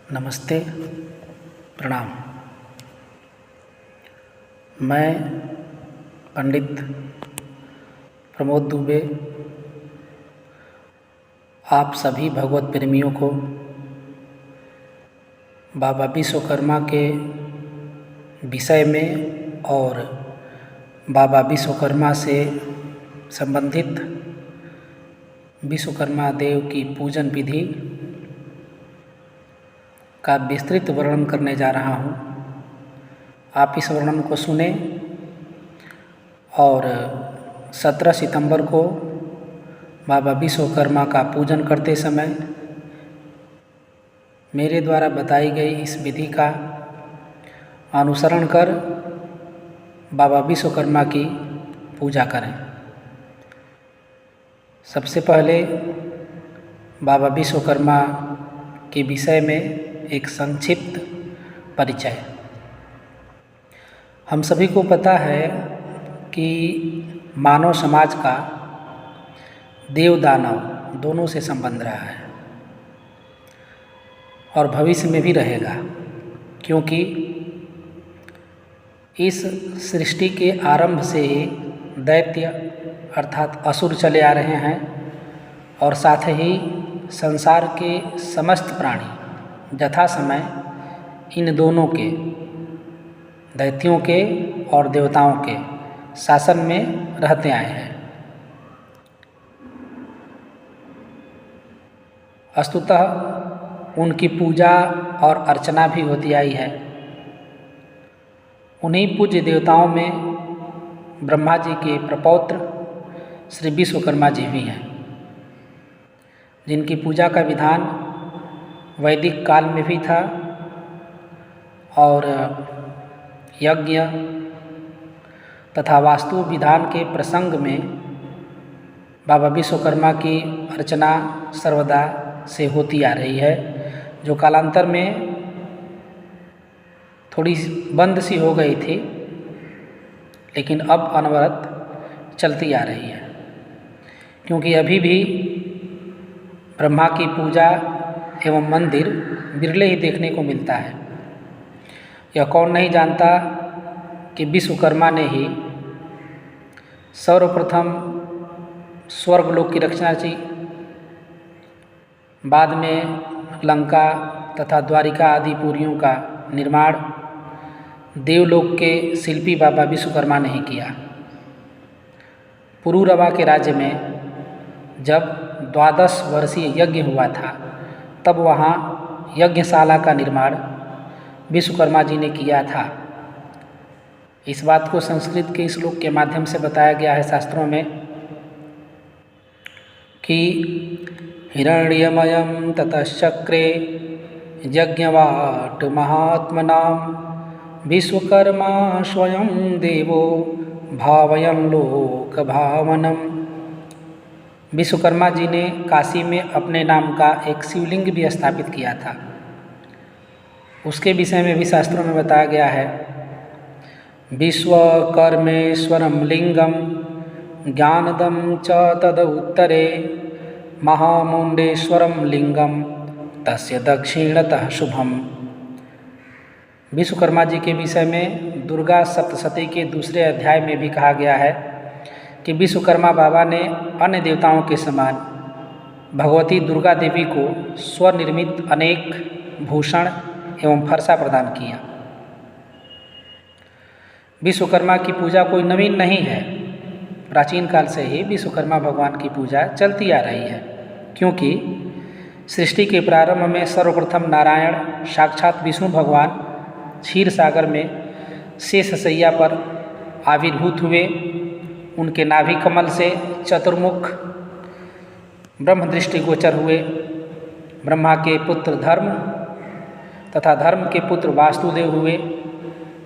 नमस्ते, प्रणाम। मैं पंडित प्रमोद दुबे आप सभी भगवत प्रेमियों को बाबा विश्वकर्मा के विषय में और बाबा विश्वकर्मा से संबंधित विश्वकर्मा देव की पूजन विधि का विस्तृत वर्णन करने जा रहा हूँ। आप इस वर्णन को सुने और 17 सितंबर को बाबा विश्वकर्मा का पूजन करते समय मेरे द्वारा बताई गई इस विधि का अनुसरण कर बाबा विश्वकर्मा की पूजा करें। सबसे पहले बाबा विश्वकर्मा के विषय में एक संक्षिप्त परिचय। हम सभी को पता है कि मानव समाज का देव दानव दोनों से संबंध रहा है और भविष्य में भी रहेगा, क्योंकि इस सृष्टि के आरंभ से ही दैत्य अर्थात असुर चले आ रहे हैं और साथ ही संसार के समस्त प्राणी यथा समय इन दोनों के, दैत्यों के और देवताओं के शासन में रहते आए हैं। वस्तुतः उनकी पूजा और अर्चना भी होती आई है। उन्हीं पूज्य देवताओं में ब्रह्मा जी के प्रपौत्र श्री विश्वकर्मा जी भी हैं, जिनकी पूजा का विधान वैदिक काल में भी था और यज्ञ तथा वास्तु विधान के प्रसंग में बाबा विश्वकर्मा की अर्चना सर्वदा से होती आ रही है, जो कालांतर में थोड़ी बंद सी हो गई थी, लेकिन अब अनवरत चलती आ रही है, क्योंकि अभी भी ब्रह्मा की पूजा एवं मंदिर बिरले ही देखने को मिलता है। यह कौन नहीं जानता कि विश्वकर्मा ने ही सर्वप्रथम स्वर्गलोक की रचना की, बाद में लंका तथा द्वारिका आदि पुरियों का निर्माण देवलोक के शिल्पी बाबा विश्वकर्मा ने ही किया। पुरूरवा के राज्य में जब 12 वर्षीय यज्ञ हुआ था, तब वहाँ यज्ञशाला का निर्माण विश्वकर्मा जी ने किया था। इस बात को संस्कृत के श्लोक के माध्यम से बताया गया है शास्त्रों में कि हिरण्यमयं ततश्चक्रे यज्ञवाट महात्मनां विश्वकर्मा स्वयं देवो भावयन् लोक भावनम्। विश्वकर्मा जी ने काशी में अपने नाम का एक शिवलिंग भी स्थापित किया था। उसके विषय में भी शास्त्रों में बताया गया है, विश्वकर्मेश्वरं लिंगम ज्ञानदं च तद उत्तरे महामुंडेश्वरं लिंगम तस्य दक्षिणतः शुभम। विश्वकर्मा जी के विषय में दुर्गा सप्तशती के दूसरे अध्याय में भी कहा गया है कि विश्वकर्मा बाबा ने अन्य देवताओं के समान भगवती दुर्गा देवी को स्वनिर्मित अनेक भूषण एवं फरसा प्रदान किया। विश्वकर्मा की पूजा कोई नवीन नहीं है, प्राचीन काल से ही विश्वकर्मा भगवान की पूजा चलती आ रही है, क्योंकि सृष्टि के प्रारंभ में सर्वप्रथम नारायण साक्षात विष्णु भगवान क्षीर सागर में शेषशैया पर आविर्भूत हुए। उनके नाभि कमल से चतुर्मुख ब्रह्म दृष्टिगोचर हुए। ब्रह्मा के पुत्र धर्म तथा धर्म के पुत्र वासुदेव हुए।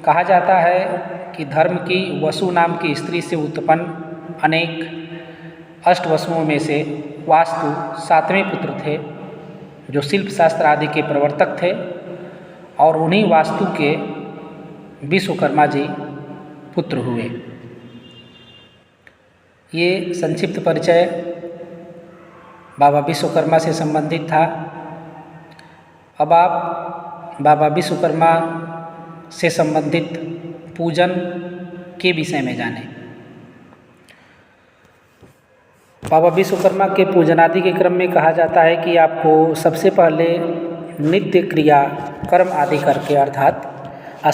कहा जाता है कि धर्म की वसु नाम की स्त्री से उत्पन्न अनेक अष्टवसुओं में से वास्तु 7वें पुत्र थे, जो शिल्प शास्त्र आदि के प्रवर्तक थे, और उन्हीं वास्तु के विश्वकर्मा जी पुत्र हुए। ये संक्षिप्त परिचय बाबा विश्वकर्मा से संबंधित था। अब आप बाबा विश्वकर्मा से संबंधित पूजन के विषय में जानें। बाबा विश्वकर्मा के पूजन आदि के क्रम में कहा जाता है कि आपको सबसे पहले नित्य क्रिया कर्म आदि करके अर्थात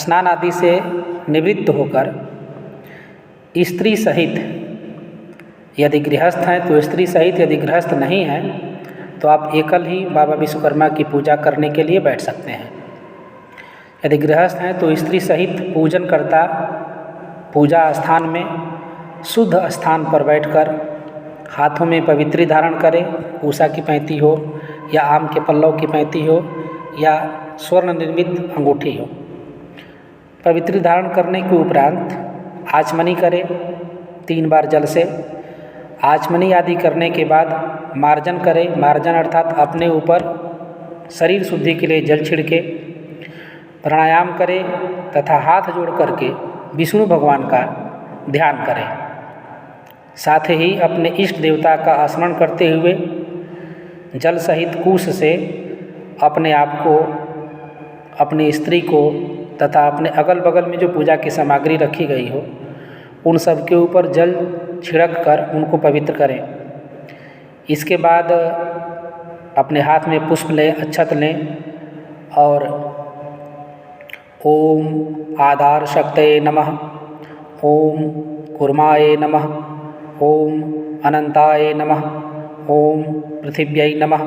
स्नान आदि से निवृत्त होकर स्त्री सहित, यदि गृहस्थ हैं तो स्त्री सहित, यदि गृहस्थ नहीं हैं तो आप एकल ही बाबा विश्वकर्मा की पूजा करने के लिए बैठ सकते हैं। यदि गृहस्थ हैं तो स्त्री सहित पूजन करता पूजा स्थान में शुद्ध स्थान पर बैठकर हाथों में पवित्री धारण करें, पूसा की पैंती हो या आम के पल्लव की पैंती हो या स्वर्ण निर्मित अंगूठी हो। पवित्री धारण करने के उपरांत आचमनी करें 3 बार जल से। आचमनी आदि करने के बाद मार्जन करें। मार्जन अर्थात अपने ऊपर शरीर शुद्धि के लिए जल छिड़के, प्राणायाम करें तथा हाथ जोड़ करके विष्णु भगवान का ध्यान करें। साथ ही अपने इष्ट देवता का स्मरण करते हुए जल सहित कुश से अपने आप को, अपनी स्त्री को तथा अपने अगल बगल में जो पूजा की सामग्री रखी गई हो उन सब के ऊपर जल छिड़क कर उनको पवित्र करें। इसके बाद अपने हाथ में पुष्प लें, अक्षत लें और ओम आधार शक्तये नमः, ओम कूर्माय नमः, ओम अनंताय नमः, ओम पृथिव्यै नमः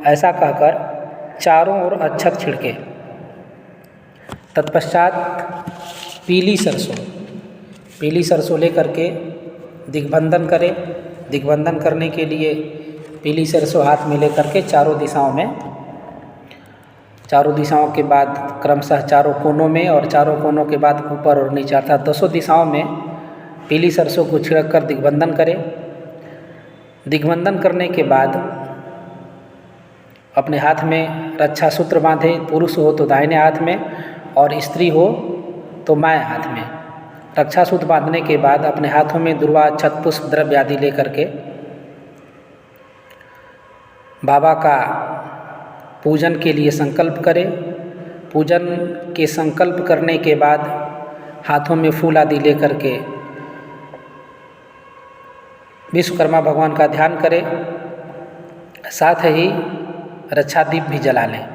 ऐसा कहकर चारों ओर अक्षत छिड़के। तत्पश्चात पीली सरसों लेकर के दिग्बंधन करें। दिग्बंधन करने के लिए पीली सरसों हाथ में लेकर के चारों दिशाओं के बाद क्रमशः चारों कोनों में और चारों कोनों के बाद ऊपर और नीचे अर्थात 200 दिशाओं में पीली सरसों को छिड़क कर दिग्बंधन करें। दिग्बंधन करने के बाद अपने हाथ में रक्षा सूत्र बांधे, पुरुष हो तो दाहिने हाथ में और स्त्री हो तो बाएं हाथ में। रक्षा सूत्र बांधने के बाद अपने हाथों में दुर्वा, अक्षत, पुष्प, द्रव्य आदि लेकर के बाबा का पूजन के लिए संकल्प करें। पूजन के संकल्प करने के बाद हाथों में फूल आदि लेकर के विश्वकर्मा भगवान का ध्यान करें। साथ ही रक्षादीप भी जला लें।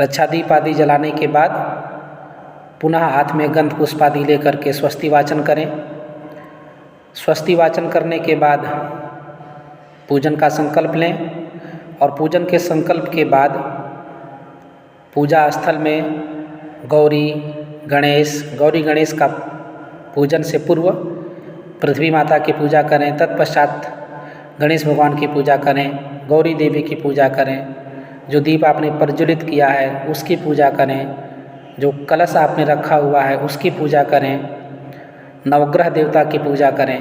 रक्षादीप आदि जलाने के बाद पुनः हाथ में गंध पुष्प आदि लेकर के स्वस्ति वाचन करें। स्वस्ति वाचन करने के बाद पूजन का संकल्प लें और पूजन के संकल्प के बाद पूजा स्थल में गौरी गणेश का पूजन से पूर्व पृथ्वी माता की पूजा करें। तत्पश्चात गणेश भगवान की पूजा करें, गौरी देवी की पूजा करें, जो दीप आपने प्रज्वलित किया है उसकी पूजा करें, जो कलश आपने रखा हुआ है उसकी पूजा करें, नवग्रह देवता की पूजा करें,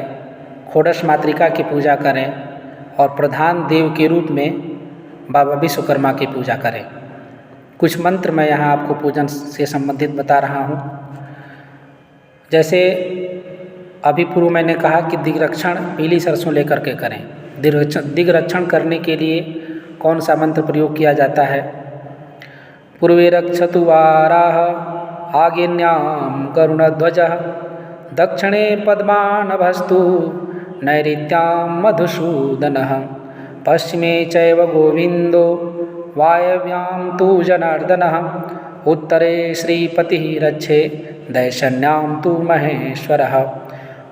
षोडश मातृका की पूजा करें और प्रधान देव के रूप में बाबा विश्वकर्मा की पूजा करें। कुछ मंत्र मैं यहाँ आपको पूजन से संबंधित बता रहा हूँ। जैसे अभी पूर्व मैंने कहा कि दिग्रक्षण पीली सरसों लेकर के करें। दिग्रक्षण करने के लिए कौन सा मंत्र प्रयोग किया जाता है? पूर्वे रक्षतु वाराह आग्नेयां गरुणध्वजः दक्षिणे पद्मानभस्तु नैऋत्यां मधुसूदनः पश्चिमे चैव गोविंदो वायव्यां तु जनार्दनः उत्तरे श्रीपतिः रक्षे दैशन्यां तु महेश्वरः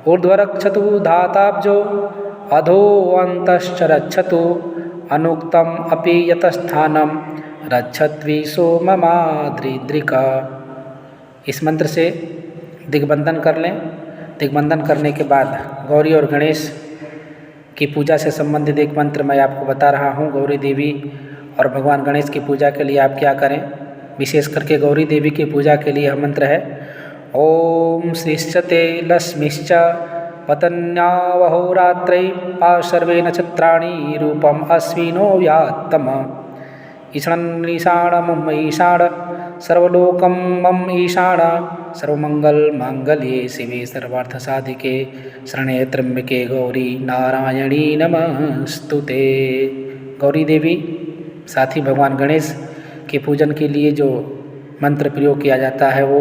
ऊर्ध्वरक्षतु धाताब्जो अधो अन्तश्च रक्षतु अनुक्तम अपि यतस्थानम रक्षत्वीसो ममाद्रिद्रिका। इस मंत्र से दिग्बंधन कर लें। दिग्बंधन करने के बाद गौरी और गणेश की पूजा से संबंधित एक मंत्र मैं आपको बता रहा हूँ। गौरी देवी और भगवान गणेश की पूजा के लिए आप क्या करें? विशेष करके गौरी देवी की पूजा के लिए यह मंत्र है ओम श्रीश्चते लक्ष्मीश्च पतन्यावहोरात्रै पाशर्वे नक्षत्राणि रूपम अश्विनो व्यात्तम ईशान मम ईशान सर्वलोकम मम ईशान सर्वमंगल मांगल्ये शिवे सर्वार्थ साधिके शरण्ये त्र्यंबके गौरी नारायणी नमस्तुते। गौरी देवी साथ ही भगवान गणेश के पूजन के लिए जो मंत्र प्रयोग किया जाता है वो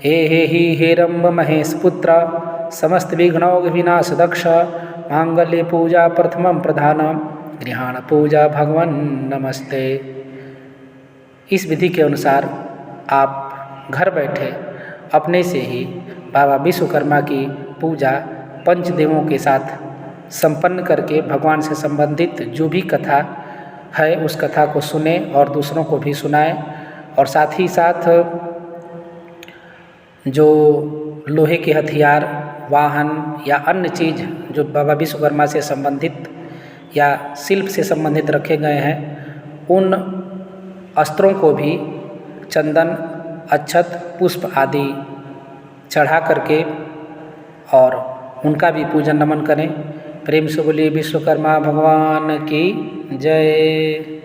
हे हेरम्ब महेश पुत्र समस्त विघ्नौ विनाश दक्ष मांगल्य पूजा प्रथमम प्रधान गृहाण पूजा भगवान नमस्ते। इस विधि के अनुसार आप घर बैठे अपने से ही बाबा विश्वकर्मा की पूजा पंचदेवों के साथ संपन्न करके भगवान से संबंधित जो भी कथा है उस कथा को सुने और दूसरों को भी सुनाएं। और साथ ही साथ जो लोहे के हथियार, वाहन या अन्य चीज़ जो बाबा विश्वकर्मा से संबंधित या शिल्प से संबंधित रखे गए हैं उन अस्त्रों को भी चंदन, अक्षत, पुष्प आदि चढ़ा करके और उनका भी पूजन नमन करें। प्रेम से बोलिए विश्वकर्मा भगवान की जय।